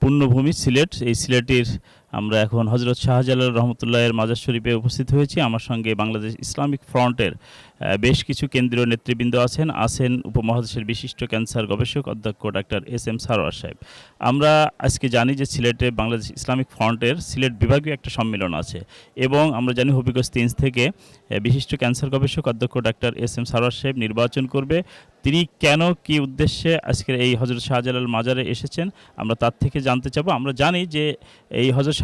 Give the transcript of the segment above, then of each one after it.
পুণ্যভূমি সিলেট। এই সিলেটের আমরা এখন হজরত শাহজালাল রহমতুল্লাহের মাজার শরীফে উপস্থিত হয়েছি। আমার সঙ্গে বাংলাদেশ ইসলামিক ফ্রন্টের বেশ কিছু কেন্দ্রীয় নেতৃবৃন্দ আছেন উপমহাদেশের বিশিষ্ট ক্যান্সার গবেষক অধ্যক্ষ ডাক্তার SM সারোয়ার সাহেব। আমরা আজকে জানি যে সিলেটে বাংলাদেশ ইসলামিক ফ্রন্টের সিলেট বিভাগীয় একটা সম্মেলন আছে এবং আমরা জানি হবিগঞ্জ 3 থেকে বিশিষ্ট ক্যান্সার গবেষক অধ্যক্ষ ডাক্তার SM সারোয়ার সাহেব নির্বাচন করবে। তিনি কেন কি উদ্দেশ্যে আজকের এই হজরত শাহজালাল মাজারে এসেছেন আমরা তার থেকে জানতে চাবো। আমরা জানি যে এই হজরত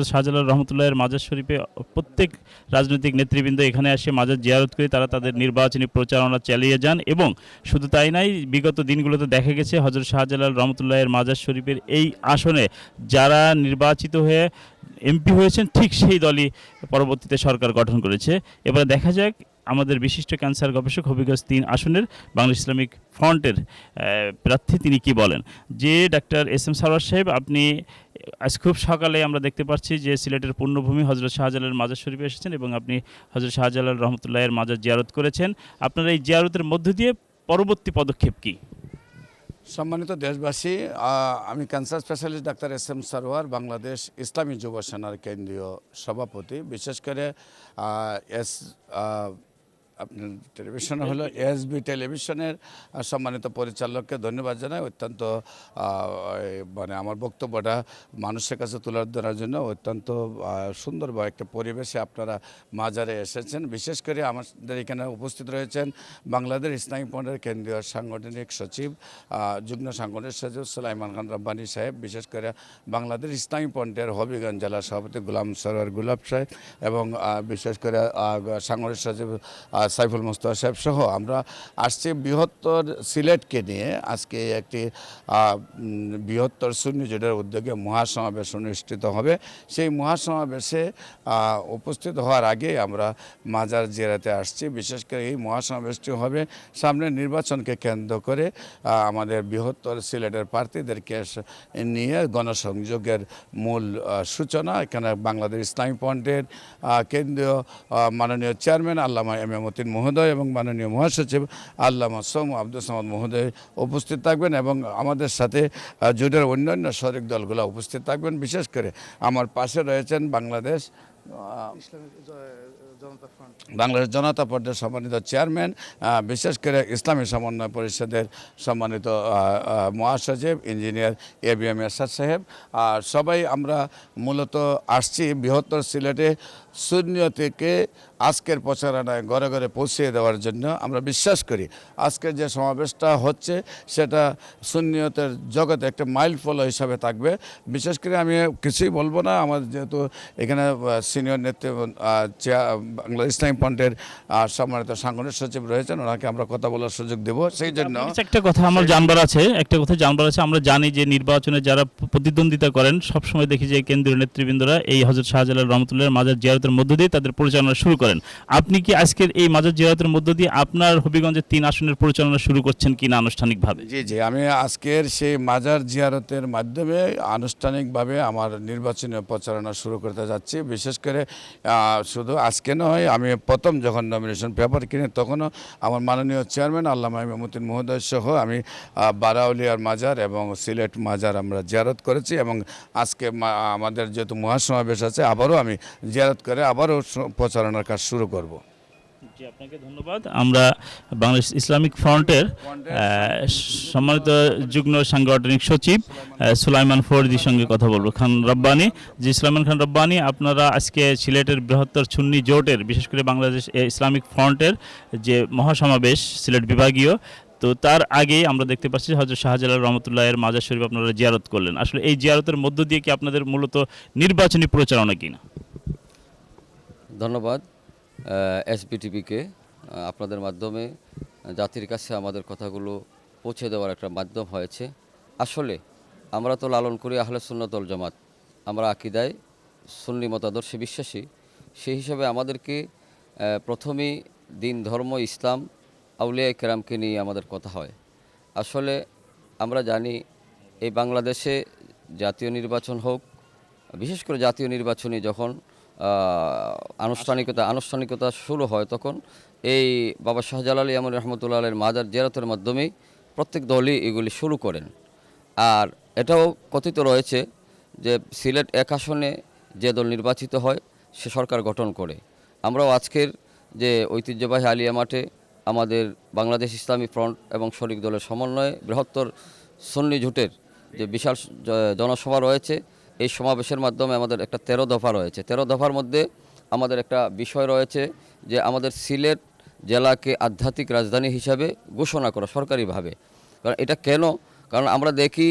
শাহজালাল রহমতুল্লাহের মাজার শরীফে প্রত্যেক রাজনৈতিক নেতৃবৃন্দ এখানে এসে মাজার জিয়ারত করে তারা তাদের নির্বাচনী প্রচারণা চালিয়ে যান এবং শুধু তাই নাই, বিগত দিনগুলোতে দেখা গেছে হজরত শাহজালাল রহমতুল্লাহের মাজার শরীফের এই আসনে যারা নির্বাচিত হয়ে MP হয়েছেন ঠিক সেই দলই পরবর্তীতে সরকার গঠন করেছে। এবারে দেখা যাক আমাদের বিশিষ্ট ক্যান্সার গবেষক হবিগঞ্জ 3 আসনের বাংলাদেশ ইসলামিক ফ্রন্টের প্রার্থী তিনি কি বলেন। যে ডাক্তার SM সারোয়ার সাহেব, আপনি আজ খুব সকালে আমরা দেখতে পাচ্ছি যে সিলেটের পুণ্যভূমি হজরত শাহজালালের মাজার শরীফে এসেছেন এবং আপনি হজরত শাহজালাল রহমতুল্লাহের মাজার জিয়ারত করেছেন। আপনার এই জিয়ারতের মধ্য দিয়ে পরবর্তী পদক্ষেপ কি? সম্মানিত দেশবাসী, আমি cancer specialist doctor SM Sarwar, Bangladesh ইসলামী যুব সেনার কেন্দ্রীয় সভাপতি। বিশেষ করে আপনার টেলিভিশনে হলো SB টেলিভিশনের সম্মানিত পরিচালককে ধন্যবাদ জানাই। অত্যন্ত মানে আমার বক্তব্যটা মানুষের কাছে তুলে ধরার জন্য অত্যন্ত সুন্দর বা একটা পরিবেশে আপনারা মাজারে এসেছেন। বিশেষ করে আমাদের এখানে উপস্থিত রয়েছেন বাংলাদেশ ইসলামী ফ্রন্টের কেন্দ্রীয় সাংগঠনিক সচিব, যুগ্ম সাংগঠনিক সচিব সুলাইমান খান রব্বানী সাহেব, বিশেষ করে বাংলাদেশ ইসলামী ফ্রন্টের হবিগঞ্জ জেলা সভাপতি গোলাম সরোয়ার গুলাব সাহেব এবং বিশেষ করে সাংগঠনিক সচিব সাইফুল মুস্তাফা সাহেব সহ আমরা আসছি বৃহত্তর সিলেটকে নিয়ে আজকে একটি বৃহত্তর সুন্নি জোটের উদ্যোগে মহাসমাবেশ অনুষ্ঠিত হবে। সেই মহাসমাবেশে উপস্থিত হওয়ার আগে আমরা মাজার জিয়ারতে আসছি। বিশেষ করে এই মহাসমাবেশটি হবে সামনের নির্বাচনকে কেন্দ্র করে আমাদের বৃহত্তর সিলেটের প্রার্থীদেরকে নিয়ে গণসংযোগের মূল সূচনা। এখানে বাংলাদেশ ইসলামী ফ্রন্টের কেন্দ্রীয় মাননীয় চেয়ারম্যান আল্লামা এম মহোদয় এবং মাননীয় মহাসচিব আল্লামা সোম আব্দুল সামাদ মহোদয় উপস্থিত থাকবেন এবং আমাদের সাথে জোটের অন্যান্য শরিক দলগুলো উপস্থিত থাকবেন। বিশেষ করে আমার পাশে রয়েছেন বাংলাদেশ জনতা ফ্রন্টের সম্মানিত চেয়ারম্যান, বিশেষ করে ইসলামী সমন্বয় পরিষদের সম্মানিত মহাসচিব ইঞ্জিনিয়ার ABM এরশাদ সাহেব। সবাই আমরা মূলত আসছি বৃহত্তর সিলেটে সুন্নিয়তকে আজকের প্রচারণায় ঘরে ঘরে পৌঁছে দেওয়ার জন্য। আমরা বিশ্বাস করি আজকের যে সমাবেশটা হচ্ছে সেটা সুন্নিয়তের জগতে একটা মাইল ফলো হিসাবে থাকবে। বিশেষ করে আমি কিছুই বলবো না, আমার যেহেতু এখানে সিনিয়র নেতৃত্ব বাংলাদেশ ইসলামী ফ্রন্টের সম্মানিত সাংগঠনিক সচিব রয়েছেন, ওনাকে আমরা কথা বলার সুযোগ দেব। সেই জন্য একটা কথা জানবার আছে। আমরা জানি যে নির্বাচনে যারা প্রতিদ্বন্দ্বিতা করেন সবসময় দেখি যে কেন্দ্রীয় নেতৃবৃন্দরা এই হযরত শাহজালাল রহমতুল্লাহের মাজার জিয়ারতের মধ্য দিয়ে তাদের পরিচালনা শুরু করেন। আপনি কি আজকের এই মাজার জিয়ারতের মধ্য দিয়ে আপনার হবিগঞ্জের 3 আসনের পরিচালনা শুরু করছেন কিনা আনুষ্ঠানিকভাবে? জি, আমি আজকের সেই মাজার জিয়ারতের মাধ্যমে আনুষ্ঠানিকভাবে আমার নির্বাচনী প্রচারণা শুরু করতে যাচ্ছি। বিশেষ করে শুধু আজকে নয়, আমি প্রথম যখন নমিনেশন পেপার কিনি তখনও আমার মাননীয় চেয়ারম্যান আল্লামা ইমামউদ্দিন মহোদয় সহ আমি বারাউলিয়ার মাজার এবং সিলেট মাজার আমরা জিয়ারত করেছি এবং আজকে আমাদের যেহেতু মহাসমাবেশ আছে আবারও আমি জিয়ারত করে আবারও প্রচারণার কাজ শুরু করব। জি, আপনাকে ধন্যবাদ। আমরা বাংলাদেশ ইসলামিক ফ্রন্টের সম্মানিত যুগ্ম সাংগঠনিক সচিব সুলাইমান ফরিদির সঙ্গে কথা বলবো। খান রব্বানী, জি সুলাইমান খান রব্বানী, আপনারা আজকে সিলেটের বৃহত্তর সুন্নি জোটের বিশেষ করে বাংলাদেশ ইসলামিক ফ্রন্টের যে মহাসমাবেশ সিলেট বিভাগীয়, তো তার আগেই আমরা দেখতে পাচ্ছি হযরত শাহজালাল রহমতুল্লাহের মাজার শরীফ আপনারা জিয়ারত করলেন। আসলে এই জিয়ারতের মধ্য দিয়ে কি আপনাদের মূলত নির্বাচনী প্রচারণা কিনা? ধন্যবাদ SBTVকে, আপনাদের মাধ্যমে জাতির কাছে আমাদের কথাগুলো পৌঁছে দেওয়ার একটা মাধ্যম হয়েছে। আসলে আমরা তো লালন করি আহলে সুন্নাত ওয়াল জামাত, আমরা আকীদায় সুন্নি মতাদর্শে বিশ্বাসী। সেই হিসাবে আমাদেরকে প্রথমেই দিন, ধর্ম, ইসলাম, আউলিয়া কেরামকে নিয়ে আমাদের কথা হয়। আসলে আমরা জানি এই বাংলাদেশে জাতীয় নির্বাচন হোক, বিশেষ করে জাতীয় নির্বাচনে যখন আনুষ্ঠানিকতা শুরু হয় তখন এই বাবা শাহজালাল ইয়ামান রহমতুল্লাহ আলাইহির মাজার জিয়ারতের মাধ্যমেই প্রত্যেক দলই এগুলি শুরু করেন। আর এটাও কথিত রয়েছে যে সিলেট এক আসনে যে দল নির্বাচিত হয় সে সরকার গঠন করে। আমরাও আজকের যে ঐতিহ্যবাহী আলিয়া মাঠে আমাদের বাংলাদেশ ইসলামী ফ্রন্ট এবং শরিক দলের সমন্বয়ে বৃহত্তর সুন্নি জোটের যে বিশাল জনসভা রয়েছে, এই সমাবেশের মাধ্যমে আমাদের একটা 13 দফা রয়েছে। 13 দফার মধ্যে আমাদের একটা বিষয় রয়েছে যে আমাদের সিলেট জেলাকে আধ্যাত্মিক রাজধানী হিসাবে ঘোষণা করা সরকারিভাবে। কারণ এটা কেন? কারণ আমরা দেখি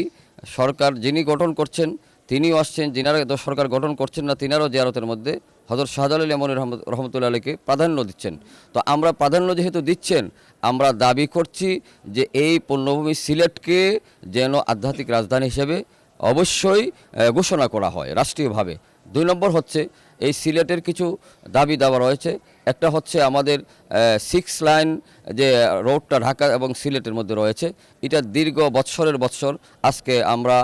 সরকার যিনি গঠন করছেন তিনিও আসছেন, যিনারা সরকার গঠন করছেন না তিনারাও জিয়ারতের মধ্যে হযরত শাহজালাল ইমাম রহমতুল্লাহ আলাইকে প্রাধান্য দিচ্ছেন। তো আমরা প্রাধান্য যেহেতু দিচ্ছেন, আমরা দাবি করছি যে এই পুণ্যভূমি সিলেটকে যেন আধ্যাত্মিক রাজধানী হিসেবে অবশ্যই ঘোষণা করা হয় রাষ্ট্রীয়ভাবে। 2 নম্বর হচ্ছে এই সিলেটের কিছু দাবি দাওয়া রয়েছে। একটা হচ্ছে আমাদের 6 লাইন যে রোডটা ঢাকা এবং সিলেটের মধ্যে রয়েছে, এটা দীর্ঘ বৎসরের বৎসর আজকে আমরা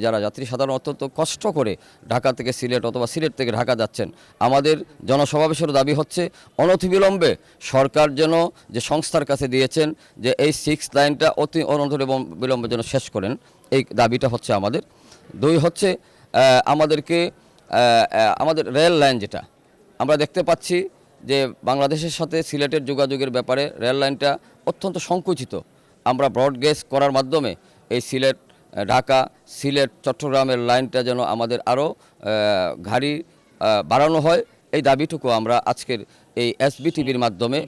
যারা যাত্রী সাধারণ অত্যন্ত কষ্ট করে ঢাকা থেকে সিলেট অথবা সিলেট থেকে ঢাকা যাচ্ছেন, আমাদের জনসমাবেশের দাবি হচ্ছে অনতিবিলম্বে সরকার যেন যে সংস্থার কাছে দিয়েছেন যে এই 6 লাইনটা অতি অনতিবিলম্বে যেন শেষ করেন, এই দাবিটা হচ্ছে আমাদের। 2 হচ্ছে আমাদের রেল লাইন, যেটা আমরা দেখতে পাচ্ছি যে বাংলাদেশের সাথে সিলেটের যোগাযোগের ব্যাপারে রেল লাইনটা অত্যন্ত সংকুচিত। আমরা ব্রডগেজ করার মাধ্যমে এই সিলেট ঢাকা সিলেট চট্টগ্রামের লাইনটা যেন আমাদের আরও গাড়ি বাড়ানো হয়, এই দাবিটুকু আমরা আজকের এই এসবিটিভির মাধ্যমে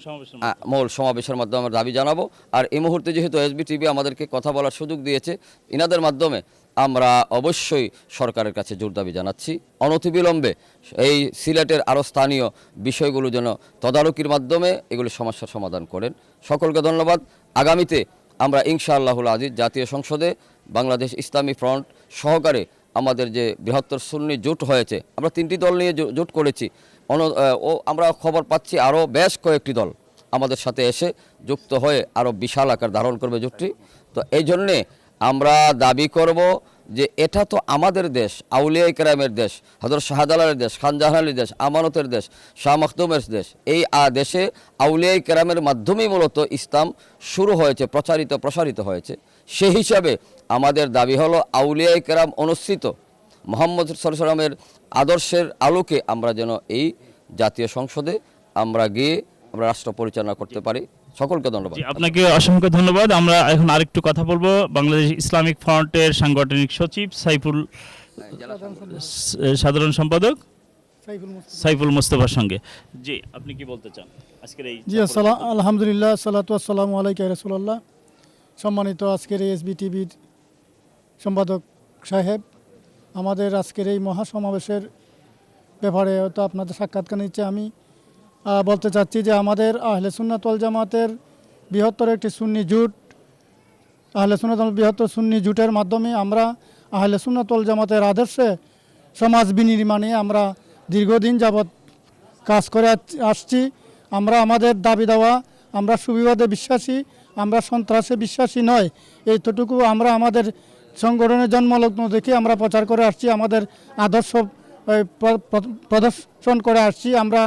মূল সমাবেশের মাধ্যমে আমরা দাবি জানাবো। আর এই মুহূর্তে যেহেতু এসবিটিভি আমাদেরকে কথা বলার সুযোগ দিয়েছে, ইনাদের মাধ্যমে আমরা অবশ্যই সরকারের কাছে জোর দাবি জানাচ্ছি অনতিবিলম্বে এই সিলেটের আরও স্থানীয় বিষয়গুলো যেন তদারকির মাধ্যমে এগুলি সমস্যার সমাধান করেন। সকলকে ধন্যবাদ। আগামীতে আমরা ইনশাআল্লাহুল আজিজ জাতীয় সংসদে বাংলাদেশ ইসলামী ফ্রন্ট সহকারে আমাদের যে বৃহত্তর সুন্নি জোট হয়েছে, আমরা 3টি দল নিয়ে জোট করেছি, আমরা খবর পাচ্ছি আরও বেশ কয়েকটি দল আমাদের সাথে এসে যুক্ত হয়ে আরও বিশাল আকার ধারণ করবে জোটটি। তো এই জন্যে আমরা দাবি করব যে এটা তো আমাদের দেশ, আউলিয়া ইকরামের দেশ, হযরত শাহজালালের দেশ, খান জাহানের দেশ, আমানতের দেশ, শাহ মখদুমের দেশ। এই দেশে আউলিয়া ইকরামের মাধ্যমেই মূলত ইসলাম শুরু হয়েছে, প্রসারিত হয়েছে। সেই হিসাবে আমাদের দাবি হলো আউলিয়া ইকরাম অনুসৃত মুহাম্মদ সাল্লাল্লাহু আলাইহি ওয়াসাল্লামের আদর্শের আলোকে আমরা যেন এই জাতীয় সংসদে আমরা গিয়ে আমরা রাষ্ট্র পরিচালনা করতে পারি। সকলকে ধন্যবাদ। আপনাকে অসংখ্য ধন্যবাদ। আমরা এখন আরেকটু কথা বলবো বাংলাদেশ ইসলামিক ফ্রন্টের সাংগঠনিক সচিব সাধারণ সম্পাদক সাইফুল মুস্তাফার সঙ্গে। জি, আপনি কি বলতে চান আজকের এই? জি, আলহামদুলিল্লাহ, সালাতু ওয়াসসালামু আলাইকা রাসূলুল্লাহ। সম্মানিত আজকের এই এসবিটিভির সম্পাদক সাহেব, আমাদের আজকের এই মহাসমাবেশের ব্যাপারে হয়তো আপনাদের সাক্ষাৎকার নিচ্ছে। আমি বলতে চাচ্ছি যে আমাদের আহলে সুন্নাত ওয়াল জামাতের বৃহত্তর একটি সুন্নি জোট, আহলে সুন্নাত বৃহত্তর সুন্নি জোটের মাধ্যমে আমরা আহলে সুন্নাত ওয়াল জামাতের আদর্শে সমাজ বিনির্মাণে আমরা দীর্ঘদিন যাবৎ কাজ করে আসছি। আমরা আমাদের দাবি দেওয়া, আমরা সুবিবাদে বিশ্বাসী, আমরা সন্ত্রাসে বিশ্বাসী নয়, এইটুকু আমরা আমাদের সংগঠনের জন্মলগ্ন দেখে আমরা প্রচার করে আসছি, আমাদের আদর্শ প্রদর্শন করে আসছি। আমরা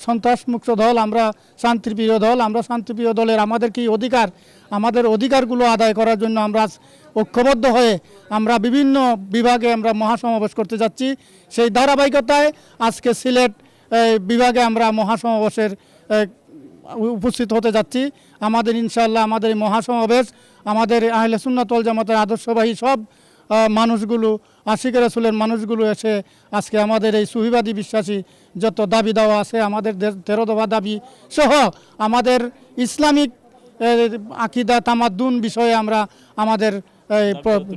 সন্ত্রাসমুক্ত দল, আমরা শান্তিপ্রিয় দল, আমরা শান্তিপ্রিয় দলের আমাদের কি অধিকার, আমাদের অধিকারগুলো আদায় করার জন্য আমরা ঐক্যবদ্ধ হয়ে আমরা বিভিন্ন বিভাগে আমরা মহাসমাবেশ করতে যাচ্ছি। সেই ধারাবাহিকতায় আজকে সিলেট বিভাগে আমরা মহাসমাবেশের উপস্থিত হতে যাচ্ছি। আমাদের ইনশাআল্লাহ আমাদের এই মহাসমাবেশ আমাদের আহলে সুন্নাত ওয়াল জামাতের আদর্শবাহী সব মানুষগুলো, আশিক রাসূলের মানুষগুলো এসে আজকে আমাদের এই সুফিবাদী বিশ্বাসী যত দাবি দেওয়া আছে, আমাদের 13 দফা দাবি সহ আমাদের ইসলামিক আকিদা তামাদ্দুন বিষয়ে আমরা আমাদের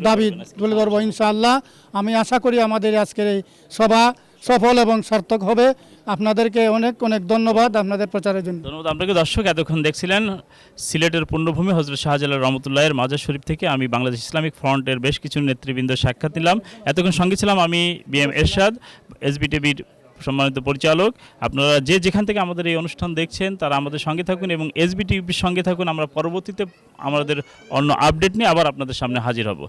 দাবি তুলে ধরবো ইনশাআল্লাহ। আমি আশা করি আমাদের আজকের এই সভা সফল এবং সার্থক হবে। আপনাদেরকে অনেক অনেক ধন্যবাদ আপনাদের প্রচারের জন্য। ধন্যবাদ আপনাকে। দর্শক, এতক্ষণ দেখছিলেন সিলেটের পুণ্যভূমি হযরত শাহজালাল রহমতুল্লাহের মাজার শরীফ থেকে আমি বাংলাদেশ ইসলামিক ফ্রন্টের বেশ কিছু নেতৃবৃন্দ সাক্ষাৎ নিলাম। এতক্ষণ সঙ্গে ছিলাম আমি বিএম এরশাদ, এসবিটিভির সম্মানিত পরিচালক। আপনারা যে যেখান থেকে আমাদের এই অনুষ্ঠান দেখছেন তারা আমাদের সঙ্গে থাকুন এবং এসবিটিভির সঙ্গে থাকুন। আমরা পরবর্তীতে আমাদের অন্য আপডেট নিয়ে আবার আপনাদের সামনে হাজির হব।